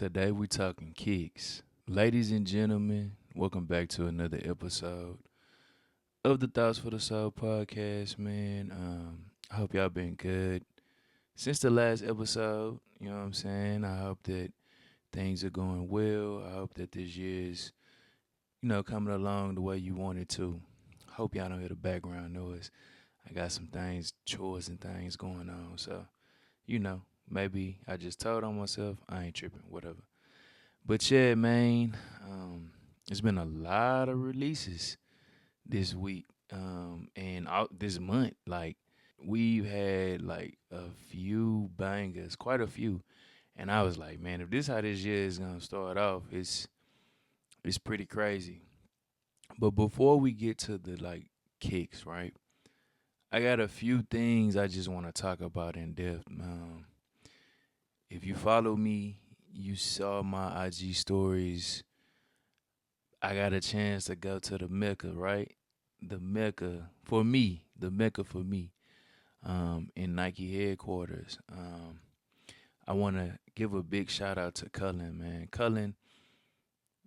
Today we talking kicks. Ladies and gentlemen, welcome back to another episode of the Thoughts for the Soul podcast, man. I hope y'all been good since the last episode. You know what I'm saying? I hope that things are going well. I hope that this year's, coming along the way you want it to. Hope y'all don't hear the background noise. I got some things, chores and things going on. So, maybe I just told on myself. I ain't tripping, whatever. But yeah, man, it's been a lot of releases this week, and out this month. Like we've had like a few bangers, quite a few, and I was like, man, if this how this year is gonna start off, it's pretty crazy. But before we get to the like kicks, right? I got a few things I just want to talk about in depth. If you follow me, you saw my IG stories. I got a chance to go to the Mecca, right? The Mecca for me, the Mecca for me, in Nike headquarters. I want to give a big shout out to Cullen, man. Cullen,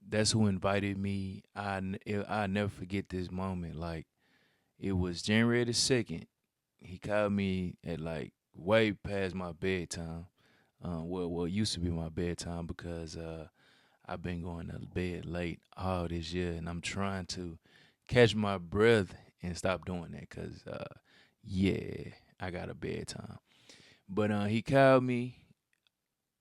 that's who invited me. I never forget this moment. Like it was January the 2nd. He called me at like way past my bedtime. Well, it used to be my bedtime because I've been going to bed late all this year, and I'm trying to catch my breath and stop doing that because, yeah, I got a bedtime. But he called me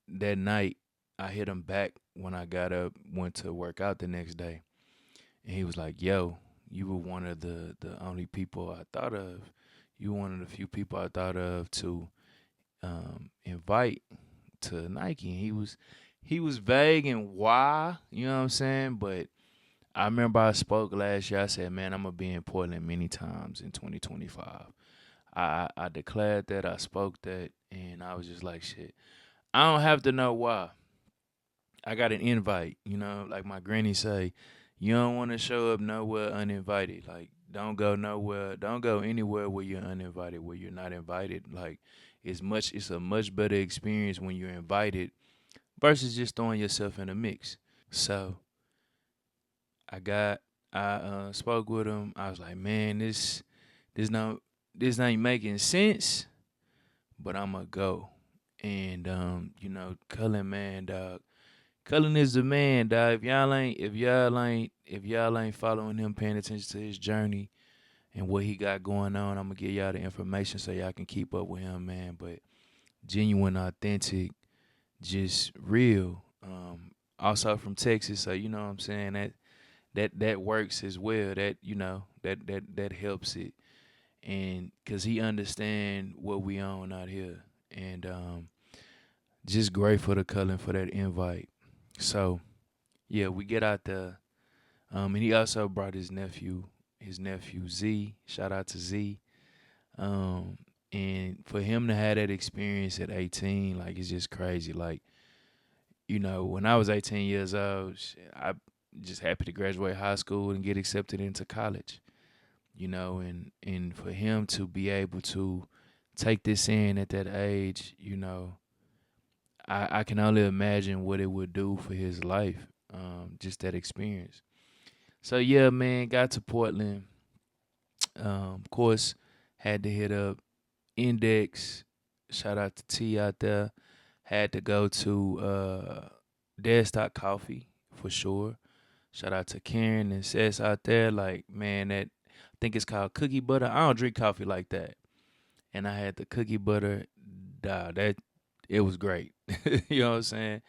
that night. I hit him back when I got up, went to work out the next day, and he was like, "Yo, you were one of the only people I thought of. You were one of the few people I thought of to invite to Nike." And he was vague and why, you know what I'm saying? But I remember I spoke last year. I said, man, I'm gonna be in Portland many times in 2025. I declared that, I spoke that, and I was just like, shit. I don't have to know why. I got an invite, like my granny say, you don't want to show up nowhere uninvited. Like, don't go nowhere, don't go anywhere where you're uninvited, where you're not invited. Like, it's a much better experience when you're invited versus just throwing yourself in the mix. So I got I spoke with him. I was like, man, this not this ain't making sense, but I'ma go. And Cullen, man, dog. Cullen is the man, dog. If y'all ain't following him, paying attention to his journey and what he got going on, I'm gonna give y'all the information so y'all can keep up with him, man. But genuine, authentic, just real. Also from Texas, so you know what I'm saying, that works as well. That that helps it, and cause he understand what we on out here, and just grateful to Cullen for that invite. So yeah, we get out there, and he also brought his nephew Z. Shout out to Z. Um, and for him to have that experience at 18, like it's just crazy. Like when I was 18 years old, I just happy to graduate high school and get accepted into college. And for him to be able to take this in at that age, I can only imagine what it would do for his life, just that experience. So yeah, man, got to Portland. Of course, had to hit up Index. Shout out to T out there. Had to go to Desktop Coffee for sure. Shout out to Karen and Sess out there. Like, man, that I think it's called cookie butter. I don't drink coffee like that. And I had the cookie butter. That it was great. You know what I'm saying?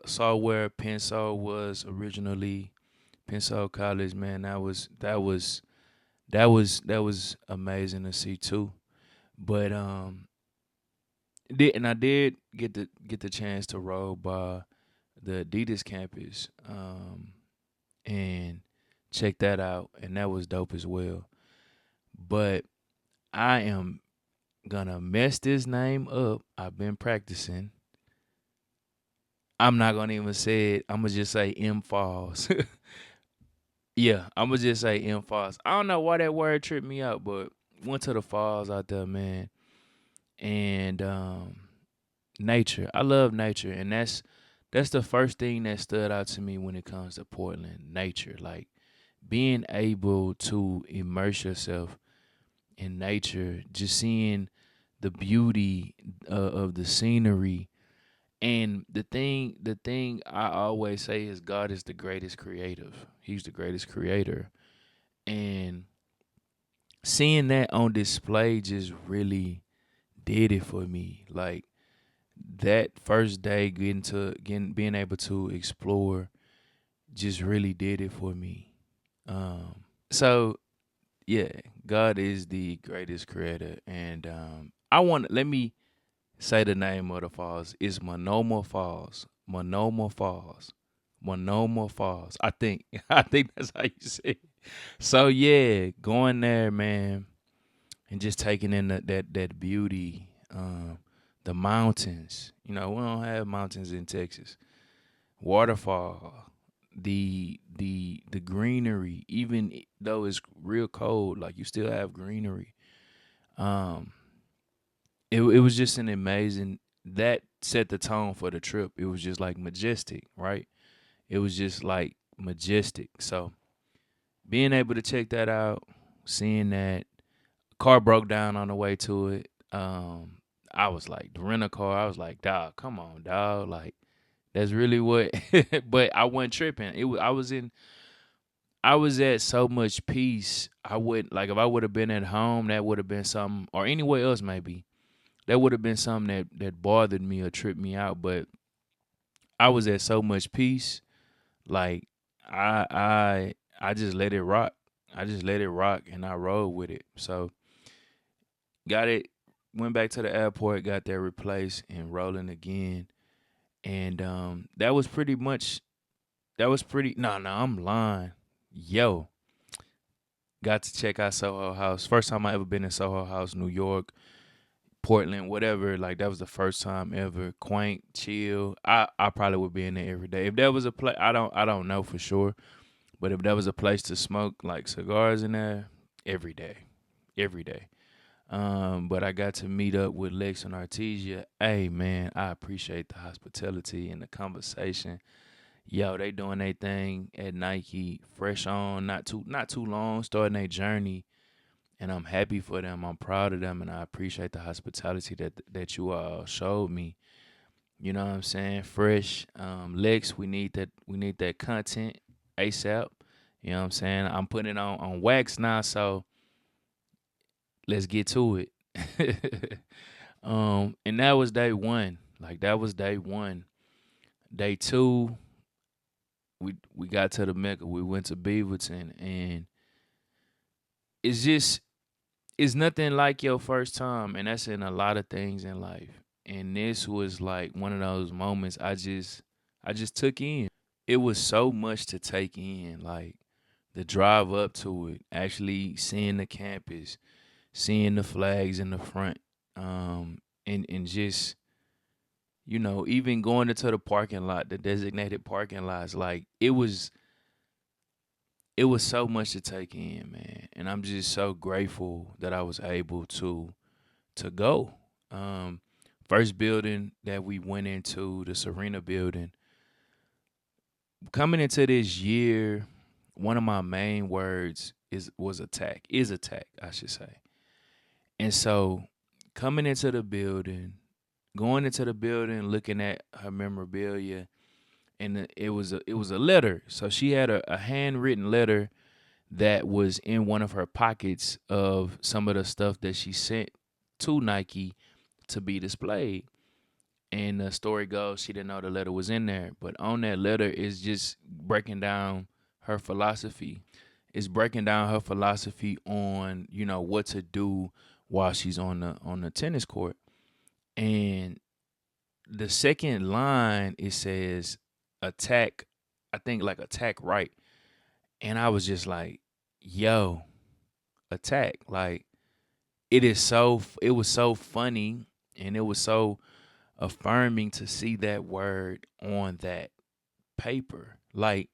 Saw where Pensole was originally. Pensole College, man. That was amazing to see too. But I did get the chance to roll by the Adidas campus, and check that out, and that was dope as well. But I am gonna mess this name up. I've been practicing. I'm not gonna even say it. I'm gonna just say M Falls. Yeah, I'm gonna just say M Falls. I don't know why that word tripped me out, but went to the falls out there, man, and nature. I love nature, and that's that's the first thing that stood out to me when it comes to Portland. Nature, like being able to immerse yourself in nature, just seeing the beauty of the scenery. And the thing I always say is God is the greatest creative. He's the greatest creator. And seeing that on display just really did it for me. Like that first day being able to explore just really did it for me. So yeah, God is the greatest creator, and I want let me say the name of the falls. It's Monoma Falls. Monoma Falls. Monoma Falls. I think I think that's how you say it. So yeah, going there, man, and just taking in that beauty, the mountains. You know, we don't have mountains in Texas. Waterfall, the greenery. Even though it's real cold, like you still have greenery. Um, it was just an amazing. That set the tone for the trip. It was just like majestic, right? It was just like majestic. So being able to check that out, seeing that car broke down on the way to it. I was like, the rental car. I was like, dog, come on, dog. Like that's really what. But I wasn't tripping. It was. I was at so much peace. I would like if I would have been at home, that would have been something, or anywhere else maybe. That would have been something that bothered me or tripped me out. But I was at so much peace. Like I just let it rock. I just let it rock and I rode with it. So got it. Went back to the airport, got that replaced and rolling again. And that was pretty much that was pretty no, I'm lying. Yo, got to check out Soho House. First time I ever been in Soho House, New York, Portland, whatever. Like that was the first time ever. Quaint, chill. I probably would be in there every day. If there was a place, I don't know for sure, but if there was a place to smoke like cigars in there, every day. But I got to meet up with Lex and Artesia. Hey man, I appreciate the hospitality and the conversation. Yo, they doing their thing at Nike, fresh on, not too long, starting their journey, and I'm happy for them. I'm proud of them, and I appreciate the hospitality that you all showed me. You know what I'm saying? Fresh, Lex, we need that content ASAP. You know what I'm saying? I'm putting it on wax now, so let's get to it. And that was day one. Like that was day one. Day two, we got to the Mecca. We went to Beaverton, and it's just it's nothing like your first time, and that's in a lot of things in life. And this was like one of those moments I just took in. It was so much to take in, like the drive up to it, actually seeing the campus, seeing the flags in the front, and just even going into the parking lot, the designated parking lots, like it was so much to take in, man. And I'm just so grateful that I was able to go. Um, First building that we went into, the Serena building. Coming into this year, one of my main words is attack, I should say. And so coming into the building, going into the building, looking at her memorabilia, and it was a letter. So she had a handwritten letter that was in one of her pockets of some of the stuff that she sent to Nike to be displayed. And the story goes, she didn't know the letter was in there, but on that letter is just breaking down her philosophy. It's breaking down her philosophy on what to do while she's on the tennis court. And the second line it says attack, I think like attack right. And I was just like, yo, attack. Like it was so funny and it was so affirming to see that word on that paper. Like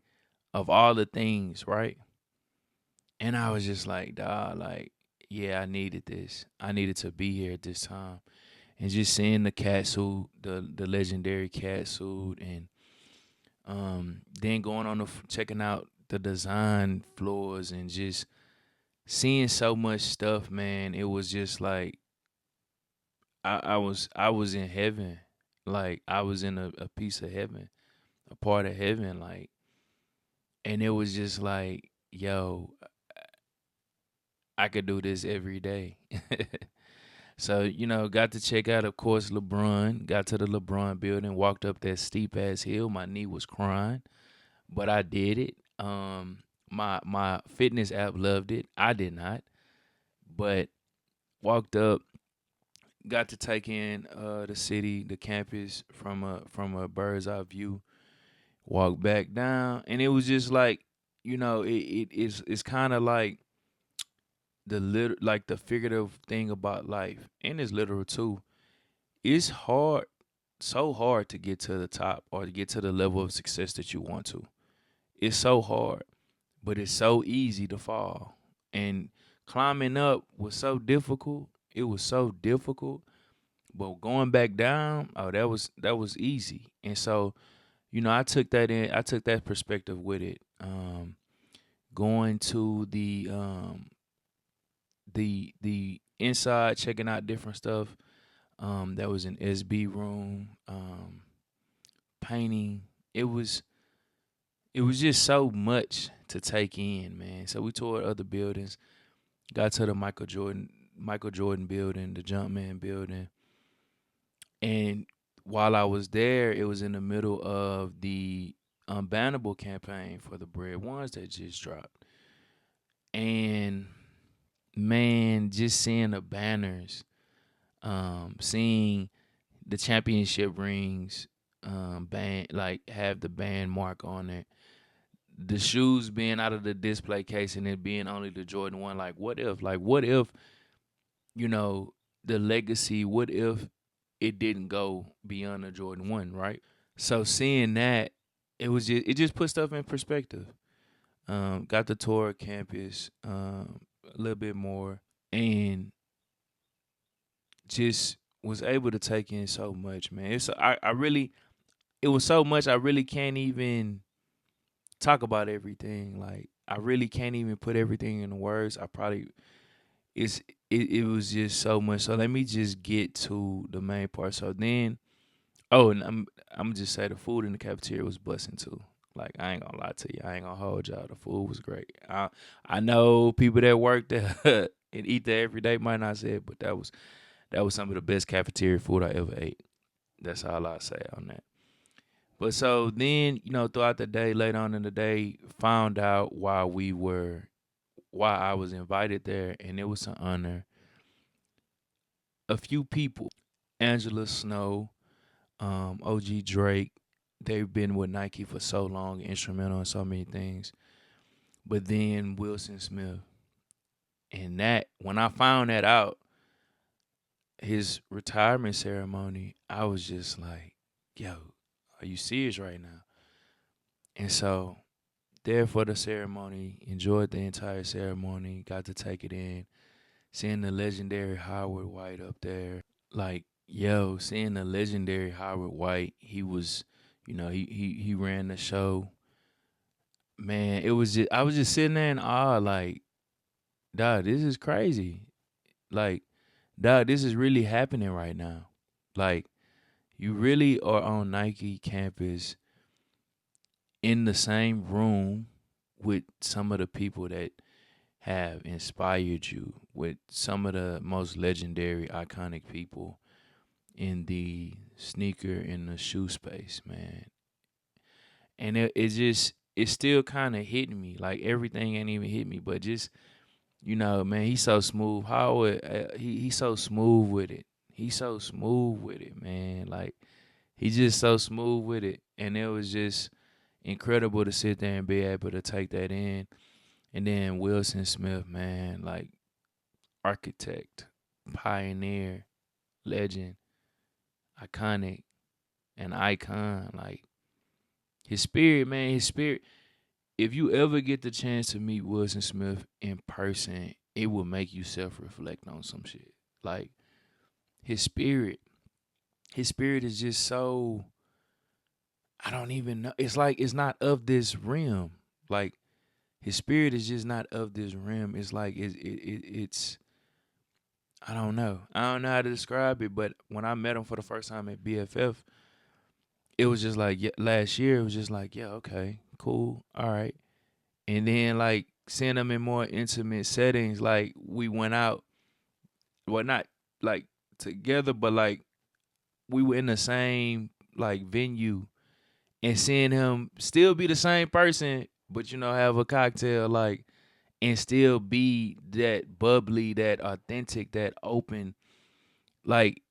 of all the things, right? And I was just like, dog, like, yeah, I needed this. I needed to be here at this time. And just seeing the cat suit, the legendary cat suit, and Then going on checking out the design floors and just seeing so much stuff, man. It was just like I was in heaven. Like I was in a piece of heaven, a part of heaven, like, and it was just like, yo, I could do this every day. So, got to check out, of course, LeBron. Got to the LeBron building, walked up that steep ass hill. My knee was crying, but I did it. My fitness app loved it. I did not, but walked up, got to take in the city, the campus from a bird's eye view. Walked back down, and it was just like, it's kind of like the figurative thing about life, and it's literal too. It's hard, so hard to get to the top or to get to the level of success that you want to. It's so hard, but it's so easy to fall. And climbing up was so difficult. It was so difficult, but going back down, oh, that was easy. And so, I took that in. I took that perspective with it. Going to the inside, checking out different stuff. That was an SB room. Painting. It was it was just so much to take in, man. So we toured other buildings, got to the Michael Jordan building, the Jumpman building, and while I was there, it was in the middle of the unbannable campaign for the Bread Ones that just dropped, and man, just seeing the banners, seeing the championship rings, band like have the band mark on it, the shoes being out of the display case and it being only the Jordan 1. Like, what if, you know, the legacy, what if it didn't go beyond the Jordan 1, right? So seeing that, it just put stuff in perspective. Got the tour campus a little bit more, and just was able to take in so much, man. I really, it was so much I really can't even talk about everything. Like, I really can't even put everything in words. I probably it's it was just so much. So let me just get to the main part. So then, oh, and I'm just say the food in the cafeteria was busting too. Like, I ain't gonna lie to you, I ain't gonna hold y'all. The food was great. I know people that work there and eat there every day might not say it, but that was some of the best cafeteria food I ever ate. That's all I say on that. But so then, throughout the day, later on in the day, found out why I was invited there, and it was an honor. A few people, Angela Snow, OG Drake, they've been with Nike for so long, instrumental in so many things. But then Wilson Smith, and that when I found that out, his retirement ceremony, I was just like, yo, are you serious right now? And so there for the ceremony, enjoyed the entire ceremony, got to take it in, seeing the legendary Howard White up there. Like, yo, seeing the legendary Howard White, he was, he ran the show. Man, I was just sitting there in awe, like, dog, this is crazy. Like, dog, this is really happening right now. Like, you really are on Nike campus in the same room with some of the people that have inspired you, with some of the most legendary, iconic people in the sneaker in the shoe space, man. And it still kind of hit me. Like, everything ain't even hit me, but just, man, he's so smooth. Howard, he's so smooth with it. He's so smooth with it, man. Like, he's just so smooth with it, and it was just incredible to sit there and be able to take that in. And then Wilson Smith, man, like, architect, pioneer, legend, iconic, an icon. Like, his spirit, man, his spirit. If you ever get the chance to meet Wilson Smith in person, it will make you self reflect on some shit. Like, his spirit, his spirit is just so, I don't even know. It's like it's not of this realm. Like his spirit is just not of this realm. It's like it's I don't know. I don't know how to describe it, but when I met him for the first time at BFF, it was just like last year. It was just like, yeah, okay, cool, all right. And then like seeing him in more intimate settings, like we went out, well, not like together, but like we were in the same like venue, and seeing him still be the same person, but have a cocktail, like, and still be that bubbly, that authentic, that open, like,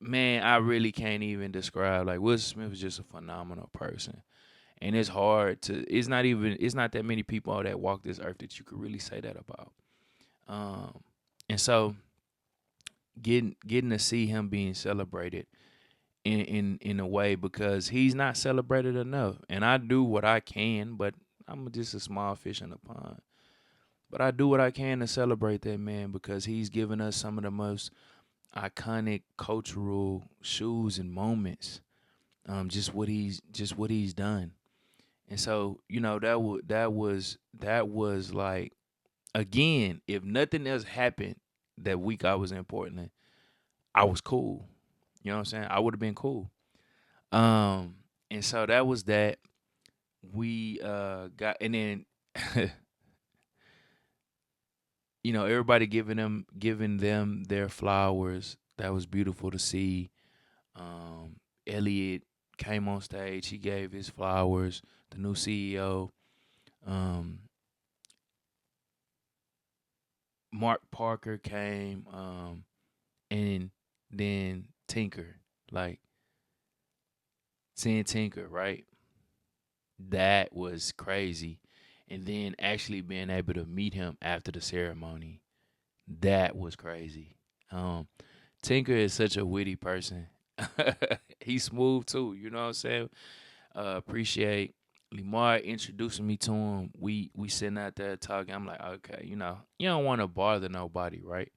man, I really can't even describe. Like, Will Smith is just a phenomenal person. And it's hard to, it's not that many people that walk this earth that you could really say that about. Um, and so getting to see him being celebrated in a way, because he's not celebrated enough. And I do what I can, but I'm just a small fish in the pond. But I do what I can to celebrate that man, because he's given us some of the most iconic cultural shoes and moments. Just what he's done. And so, that was like, again, if nothing else happened that week I was in Portland, I was cool. You know what I'm saying? I would have been cool. Um, and so that was that. We got, and then everybody giving them their flowers. That was beautiful to see. Elliot came on stage. He gave his flowers. The new CEO. Um, Mark Parker came. And then Tinker, like seeing Tinker, right? That was crazy. And then actually being able to meet him after the ceremony, that was crazy. Um, Tinker is such a witty person. He's smooth too. You know what I'm saying? Appreciate Lamar introducing me to him. We sitting out there talking. I'm like, okay, you don't want to bother nobody, right?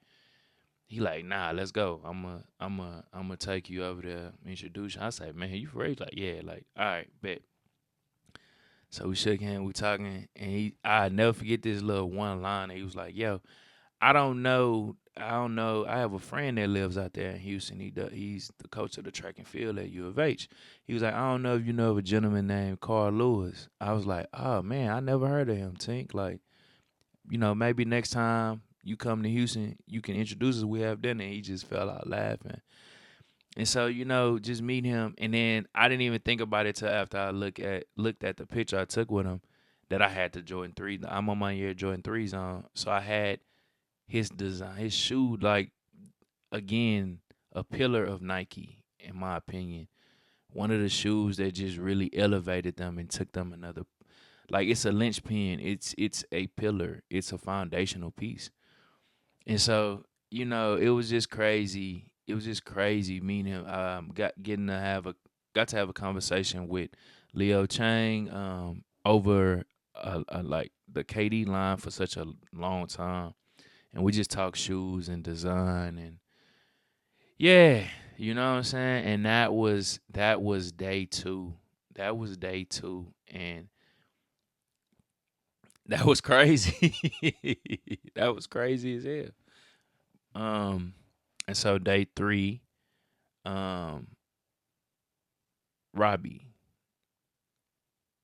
He like, nah, let's go. I'm gonna take you over there, introduce you. I say, man, you for real? He's like, yeah, like, all right, bet. So we shook hands, we talking, and I never forget this little one line. He was like, yo, I don't know. I have a friend that lives out there in Houston. He's the coach of the track and field at U of H. He was like, I don't know if you know of a gentleman named Carl Lewis. I was like, oh man, I never heard of him, Tink. Like, maybe next time you come to Houston, you can introduce us. We have dinner. He just fell out laughing. And so, just meet him. And then I didn't even think about it till after I looked at the picture I took with him, that I had the Jordan 3. I'm on my year Jordan 3s on. So I had his design, his shoe, like, again, a pillar of Nike, in my opinion. One of the shoes that just really elevated them and took them another, like, it's a linchpin. It's a pillar. It's a foundational piece. And so, it was just crazy. It was just crazy meeting him. Got to have a conversation with Leo Chang over like the KD line for such a long time, and we just talked shoes and design, and yeah, you know what I'm saying. And that was day two. That was day two, and that was crazy. That was crazy as hell. Um, and so day three, um, Robbie,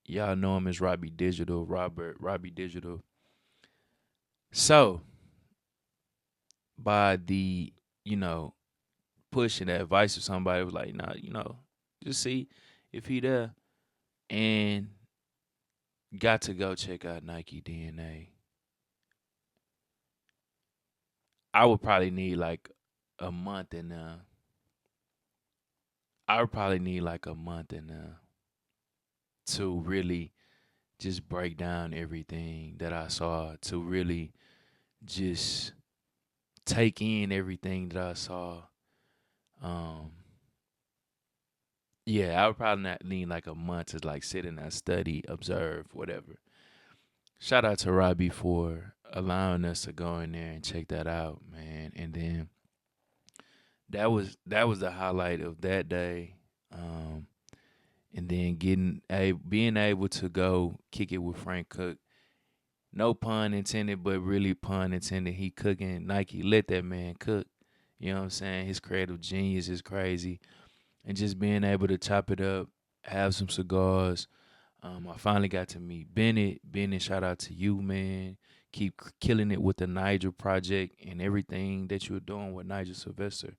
y'all know him as Robbie Digital, Robbie Digital. So by the, you know, push and advice of somebody, was like, nah, just see if he there, and got to go check out Nike DNA. I would probably need like a month and I would probably need like a month and to really just break down everything that I saw, to really just take in everything that I saw. Um, yeah, I would probably not need like a month to like sit in that study, observe, whatever. Shout out to Robbie for allowing us to go in there and check that out, man. And then that was the highlight of that day. Um, and then being able to go kick it with Frank Cook. No pun intended, but really pun intended. He cooking Nike. Let that man cook. You know what I'm saying? His creative genius is crazy. And just being able to chop it up, have some cigars. I finally got to meet Bennett. Bennett, shout out to you, man. Keep killing it with the Nigel project and everything that you're doing with Nigel Sylvester.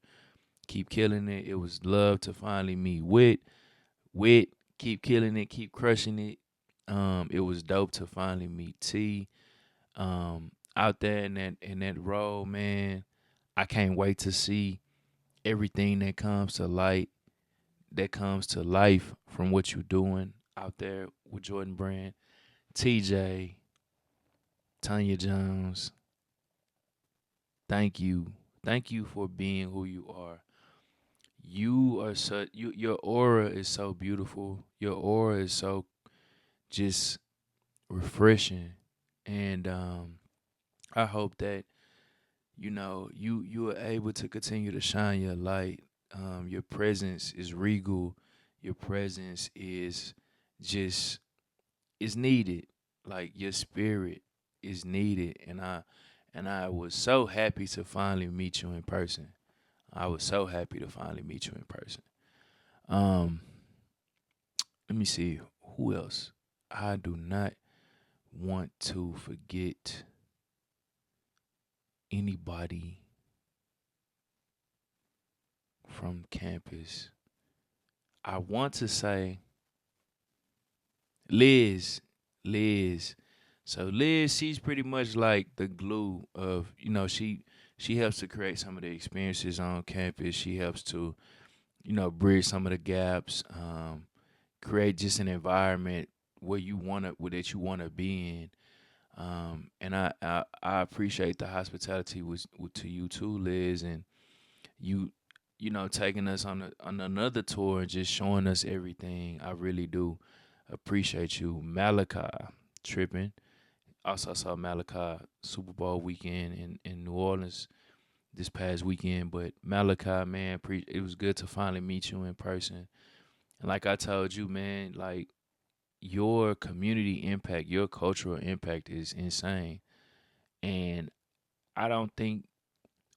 Keep killing it. It was love to finally meet Wit. Wit, keep killing it, keep crushing it. It was dope to finally meet T. Out there in that role, man. I can't wait to see everything that comes to light, that comes to life from what you're doing out there with Jordan Brand. TJ, Tanya Jones, thank you. Thank you for being who you are. You are such your aura is so beautiful. Your aura is so just refreshing. And I hope that you are able to continue to shine your light. Your presence is regal. Your presence is just is needed. Like your spirit is needed, and I was so happy to finally meet you in person. I was so happy to finally meet you in person. Um, Let me see who else. I do not want to forget anybody from campus. I want to say Liz. Liz. So Liz, she's pretty much like the glue of, she helps to create some of the experiences on campus. She helps to, bridge some of the gaps, create just an environment that you wanna be in. And I appreciate the hospitality to you too, Liz, and you taking us on another tour and just showing us everything. I really do appreciate you. Malachi, tripping. Also saw Malachi Super Bowl weekend in New Orleans this past weekend. But Malachi, man, it was good to finally meet you in person. And like I told you, man, like your community impact, your cultural impact is insane. And I don't think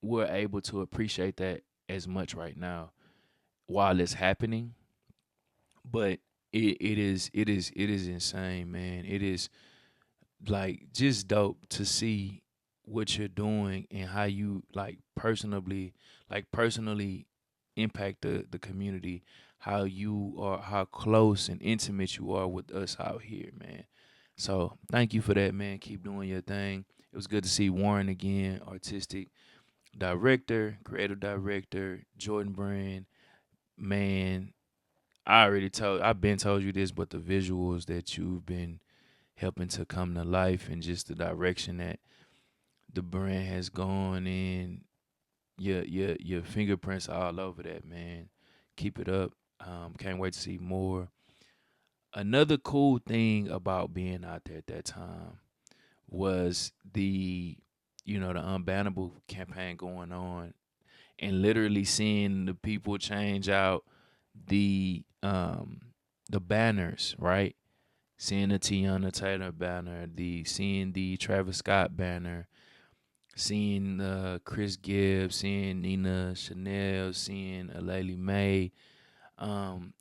we're able to appreciate that as much right now while it's happening. But it is insane, man. It is like just dope to see what you're doing and how you personally impact the community, how close and intimate you are with us out here, man. So thank you for that, man. Keep doing your thing. It was good to see Warren again, artistic director, creative director, Jordan Brand, man. I've been told you this, but the visuals that you've been helping to come to life and just the direction that the brand has gone in, your fingerprints are all over that, man. Keep it up. Can't wait to see more. Another cool thing about being out there at that time was the unbannable campaign going on and literally seeing the people change out the um the banners, right? Seeing the Tiana Taylor banner, seeing the Travis Scott banner, seeing Chris Gibbs, seeing Nina Chanel, seeing Laylee May.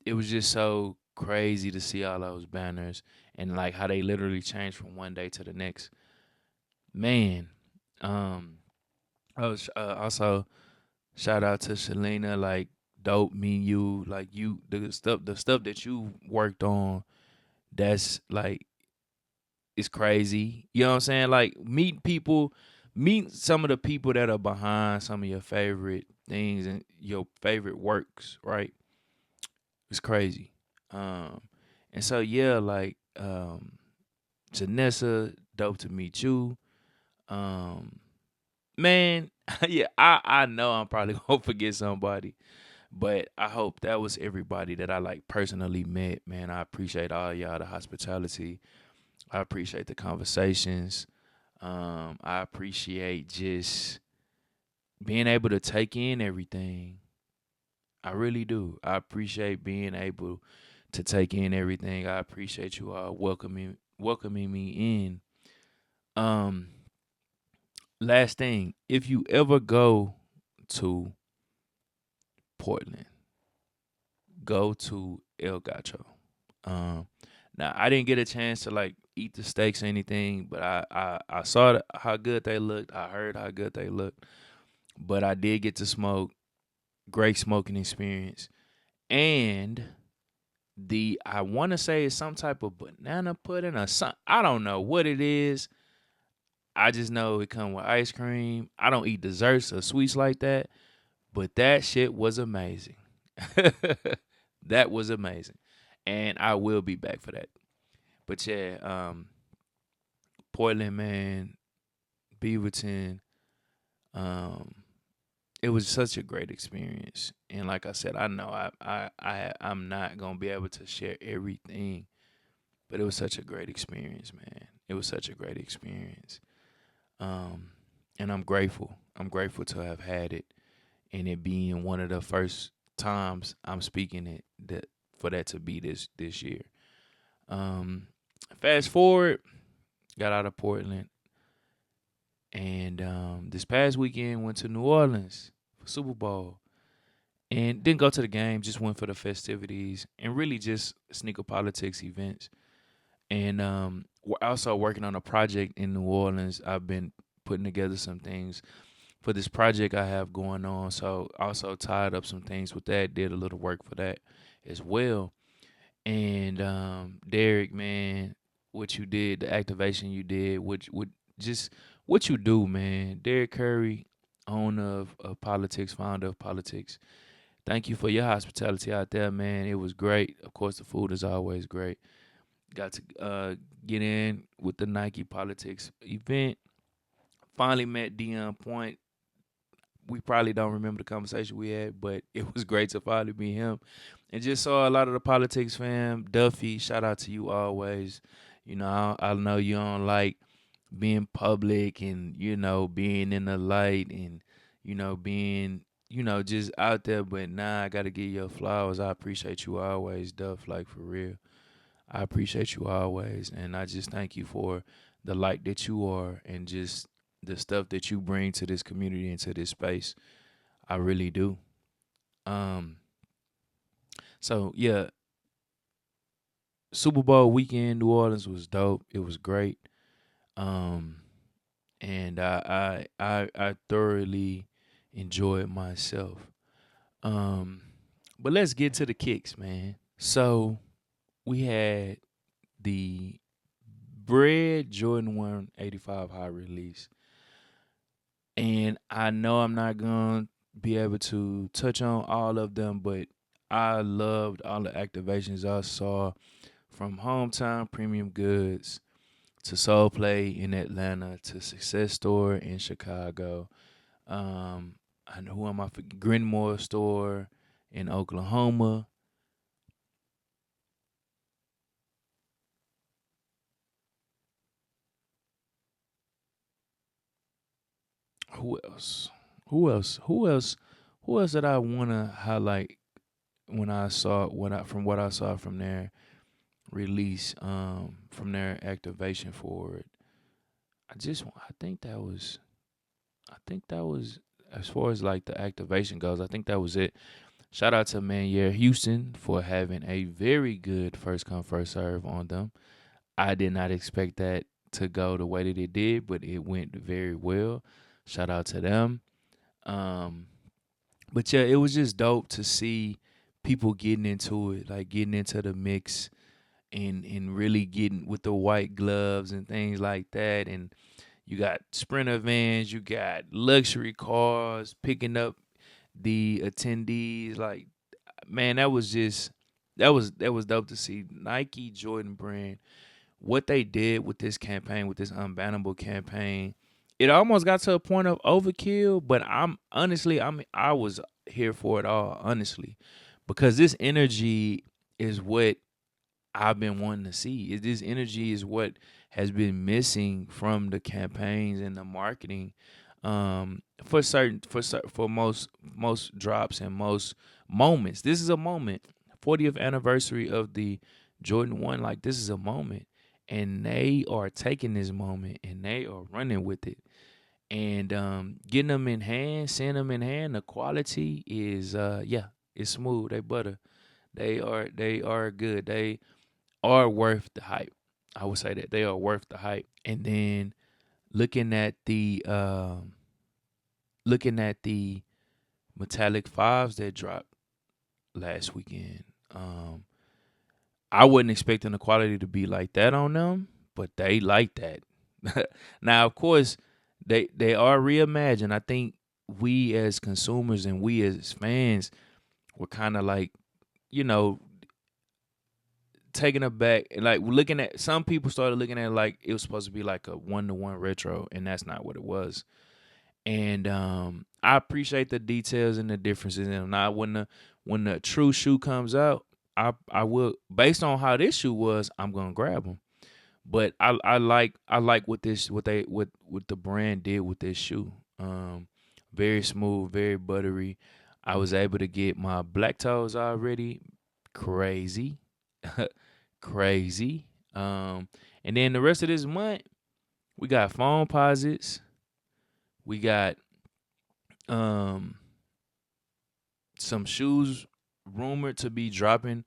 It was just so crazy to see all those banners and like how they literally changed from one day to the next. Man, um, I was also shout out to Selena, like dope. Me and you, like the stuff that you worked on. That's like it's crazy. You know what I'm saying? Like meet some of the people that are behind some of your favorite things and your favorite works, right? It's crazy. Um and so yeah, like Janessa, dope to meet you. Um Man, yeah, I know I'm probably gonna forget somebody, but I hope that was everybody that I like personally met. Man, I appreciate all y'all the hospitality. I appreciate the conversations. I appreciate just being able to take in everything. I really do. I appreciate being able to take in everything. I appreciate you all welcoming me in. Um, Last thing, if you ever go to Portland, go to El Gacho. Um, Now I didn't get a chance to like eat the steaks or anything, but I saw how good they looked. I heard how good they looked, but I did get to smoke. Great smoking experience, and I want to say it's some type of banana pudding or some. I don't know what it is. I just know it come with ice cream. I don't eat desserts or sweets like that, but that shit was amazing. That was amazing, and I will be back for that. But yeah, Portland, man, Beaverton, um, it was such a great experience. And like I said, I know I'm not gonna be able to share everything, but it was such a great experience, man. It was such a great experience. Um, and I'm grateful. I'm grateful to have had it, and it being one of the first times I'm speaking it that for that to be this year. Um, Fast forward, got out of Portland, and this past weekend went to New Orleans for Super Bowl, and didn't go to the game. Just went for the festivities and really just sneaker politics events. And we're also working on a project in New Orleans. I've been putting together some things for this project I have going on. So also tied up some things with that. Did a little work for that as well. And Derek, man, what you did, the activation you did, what just what you do, man. Derek Curry, owner of Politics, founder of Politics. Thank you for your hospitality out there, man. It was great. Of course, the food is always great. Got to get in with the Nike Politics event. Finally met Dion Point. We probably don't remember the conversation we had, but it was great to finally meet him. And just saw a lot of the Politics fam. Duffy, shout out to you always. You know, I know you don't like being public and, being in the light and, being, just out there. But nah, I got to give you flowers. I appreciate you always, Duff, like for real. I appreciate you always. And I just thank you for the light that you are and just the stuff that you bring to this community and to this space. I really do. Um, so yeah, Super Bowl weekend, New Orleans was dope. It was great. Um, and I thoroughly enjoyed myself. Um, but let's get to the kicks, man. So we had the Bread Jordan 185 high release. And I know I'm not going to be able to touch on all of them, but I loved all the activations I saw from Hometown Premium Goods to Soul Play in Atlanta to Success Store in Chicago. And who am I? Grinmore Store in Oklahoma. Who else? Who else? Who else? Who else did I want to highlight when I saw from what I saw from their release, from their activation for it? I think that was as far as like the activation goes. I think that was it. Shout out to Manier Houston for having a very good first come first serve on them. I did not expect that to go the way that it did, but it went very well. Shout out to them. Um, but yeah, it was just dope to see people getting into it, like getting into the mix and really getting with the white gloves and things like that. And you got sprinter vans, you got luxury cars picking up the attendees. Like, man, that was dope to see. Nike Jordan brand, what they did with this campaign, with this unbannable campaign, it almost got to a point of overkill. But I was here for it all, honestly, because this energy is what I've been wanting to see. This energy is what has been missing from the campaigns and the marketing, for most drops and most moments. This is a moment 40th anniversary of the Jordan 1. Like, this is a moment. And they are taking this moment and they are running with it. And getting them in hand, seeing them in hand, the quality is it's smooth. They butter. They are good. They are worth the hype. I would say that they are worth the hype. And then looking at the metallic fives that dropped last weekend. I wasn't expecting the quality to be like that on them, but they like that. Now, of course, they are reimagined. I think we as consumers and we as fans were kind of like, you know, taken aback. Like, looking at, some people started looking at it like it was supposed to be like a 1-to-1 retro, and that's not what it was. And I appreciate the details and the differences in them. Now, when the true shoe comes out, I will, based on how this shoe was, I'm gonna grab them. But I like what the brand did with this shoe. Very smooth, very buttery. I was able to get my black toes already. Crazy, crazy. And then the rest of this month, we got phone posits. We got um some shoes rumored to be dropping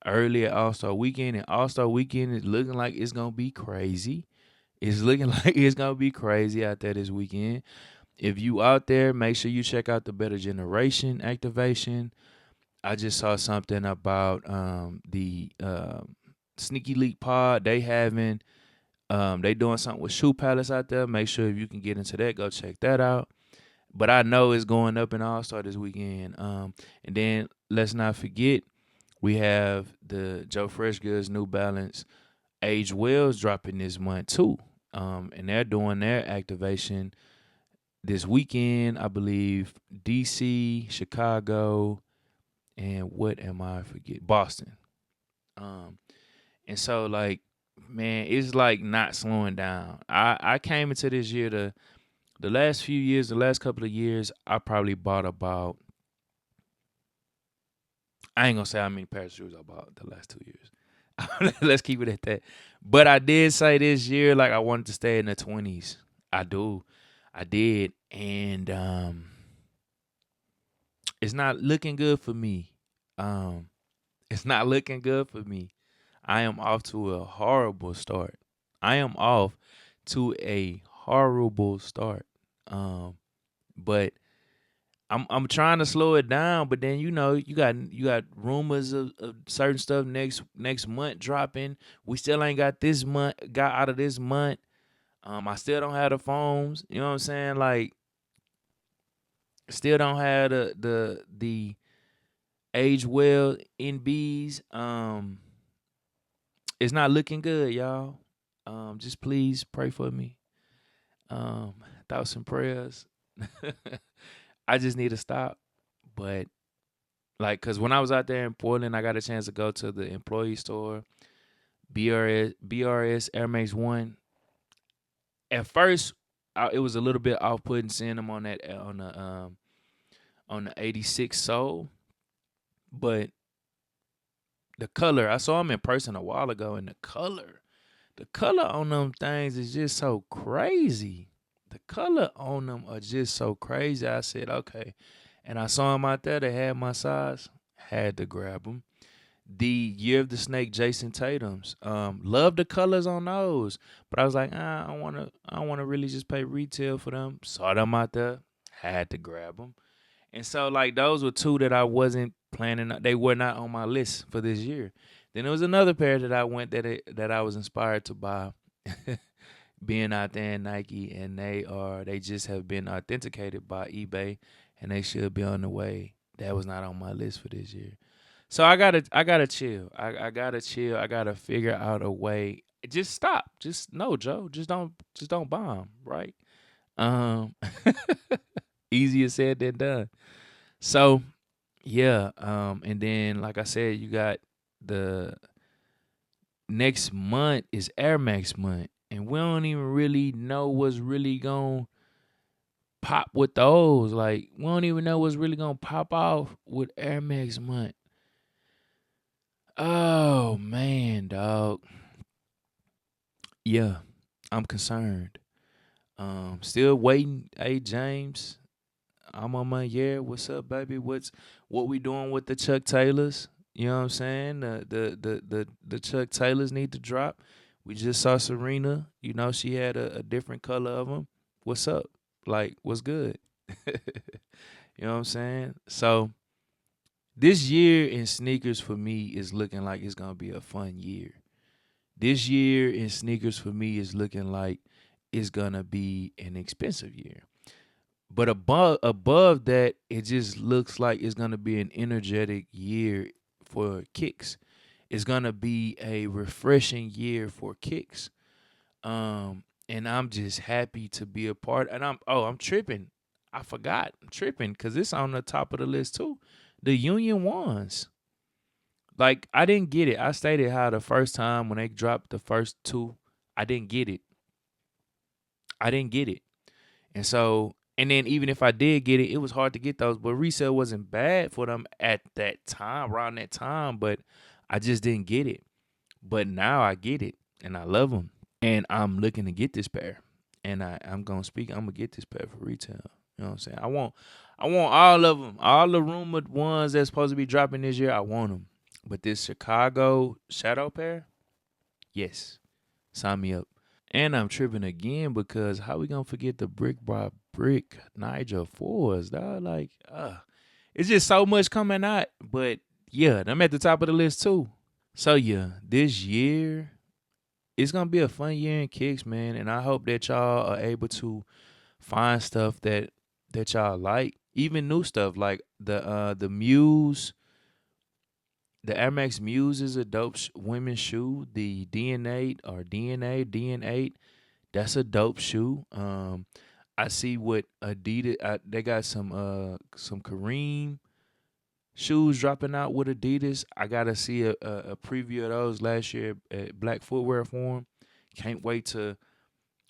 early at All-Star Weekend, and All-Star Weekend is looking like it's gonna be crazy. It's looking like it's gonna be crazy out there this weekend. If you out there, make sure you check out the Better Generation activation. I just saw something about the Sneaky Leak Pod. They doing something with Shoe Palace out there. Make sure if you can get into that, go check that out. But I know it's going up in All-Star this weekend. And then let's not forget, we have the Joe Freshgoods New Balance Age Wells dropping this month too. And they're doing their activation this weekend, I believe. DC, Chicago, and what am I forget? Boston. And so, like, man, it's like not slowing down. I came into this year, the last few years, the last couple of years, I probably bought about, I ain't gonna say how many pairs of shoes I bought the last 2 years. Let's keep it at that. But I did say this year, like, I wanted to stay in the 20s. I do. I did. And it's not looking good for me. It's not looking good for me. I am off to a horrible start. I am off to a horrible start. But I'm trying to slow it down, but then you got rumors of certain stuff next month dropping. We still ain't got out of this month. I still don't have the phones. You know what I'm saying? Like, still don't have the age well NBs. It's not looking good, y'all. Just please pray for me. Thoughts and prayers. I just need to stop. But, like, cause when I was out there in Portland, I got a chance to go to the employee store, BRS Air Max 1. At first, it was a little bit off-putting seeing them on the 86 sole, but the color, I saw them in person a while ago, and the color on them things is just so crazy. The color on them are just so crazy. I said, okay. And I saw them out there. They had my size. Had to grab them. The Year of the Snake Jason Tatum's. Love the colors on those. But I was like, I don't want to really just pay retail for them. Saw them out there. Had to grab them. And so, like, those were two that I wasn't planning. They were not on my list for this year. Then there was another pair that I went that I was inspired to buy, being out there in Nike, and they just have been authenticated by eBay, and they should be on the way. That was not on my list for this year. So I gotta chill. I gotta chill. I gotta figure out a way. Just stop. Just no, Joe. Just don't bomb, right? Um Easier said than done. So yeah, and then, like I said, you got the next month is Air Max month, and we don't even really know what's really gonna pop with those. Like, we don't even know what's really gonna pop off with Air Max month. Oh man, dog. Yeah, I'm concerned. Still waiting. Hey James, I'm on my yeah. What's up, baby? What we doing with the Chuck Taylors? You know what I'm saying? The Chuck Taylors need to drop. We just saw Serena. You know she had a different color of them. What's up? Like what's good? You know what I'm saying? So this year in sneakers for me is looking like it's gonna be a fun year. This year in sneakers for me is looking like it's gonna be an expensive year. But above that, it just looks like it's gonna be an energetic year for kicks. It's gonna be a refreshing year for kicks. And I'm just happy to be a part. And I'm tripping. I forgot. I'm tripping because it's on the top of the list too. The Union ones. Like I didn't get it. I stated how the first time when they dropped the first two, I didn't get it. I didn't get it. And then even if I did get it, it was hard to get those. But resale wasn't bad for them at that time, around that time. But I just didn't get it. But now I get it, and I love them. And I'm looking to get this pair. And I'm gonna speak. I'm gonna get this pair for retail. You know what I'm saying? I want all of them, all the rumored ones that's supposed to be dropping this year. I want them. But this Chicago Shadow pair, yes, sign me up. And I'm tripping again because how we gonna forget the brick by brick Nigel fours, dog? Like, it's just so much coming out. But yeah, I'm at the top of the list too. So yeah, this year it's gonna be a fun year in kicks, man. And I hope that y'all are able to find stuff that y'all like, even new stuff like the Muse. The Air Max Muse is a dope women's shoe. The DN8, that's a dope shoe. I see what Adidas. They got some Kareem shoes dropping out with Adidas. I gotta see a preview of those last year at Black Footwear Forum. Can't wait to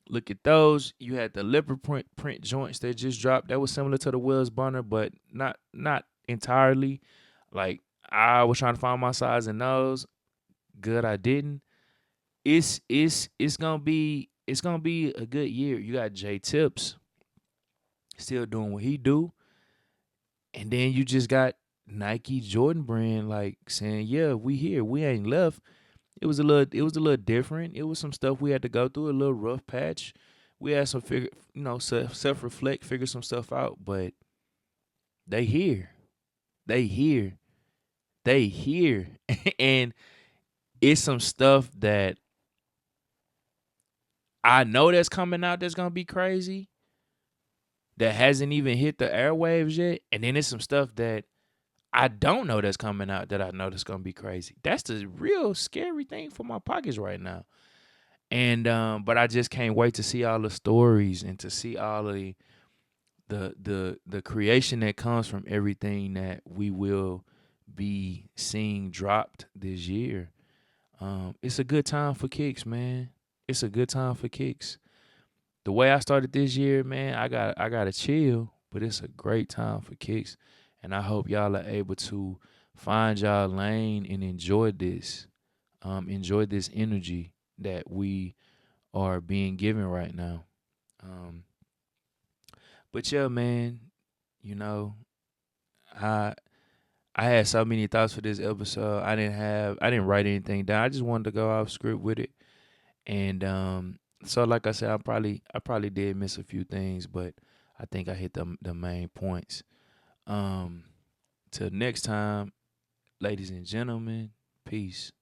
look at those. You had the leopard print joints that just dropped. That was similar to the Wells Bonner, but not entirely. Like I was trying to find my size in those. Good, I didn't. It's gonna be a good year. You got J Tips still doing what he do, and then you just got Nike Jordan brand like saying, "Yeah, we here. We ain't left." It was a little different. It was some stuff we had to go through, a little rough patch. We had some self reflect, figure some stuff out, but they here. They here. They here. And it's some stuff that I know that's coming out that's gonna be crazy. That hasn't even hit the airwaves yet. And then there's some stuff that I don't know that's coming out that I know that's gonna be crazy. That's the real scary thing for my pockets right now. And but I just can't wait to see all the stories and to see all of the creation that comes from everything that we will be seeing dropped this year. It's a good time for kicks, man. It's a good time for kicks. The way I started this year, man, I gotta chill, but it's a great time for kicks. And I hope y'all are able to find y'all lane and enjoy this. Enjoy this energy that we are being given right now. Um, but yeah, man, you know, I I had so many thoughts for this episode. I didn't write anything down. I just wanted to go off script with it. And so like I said, I probably did miss a few things, but I think I hit the main points. Um Till next time, ladies and gentlemen, peace.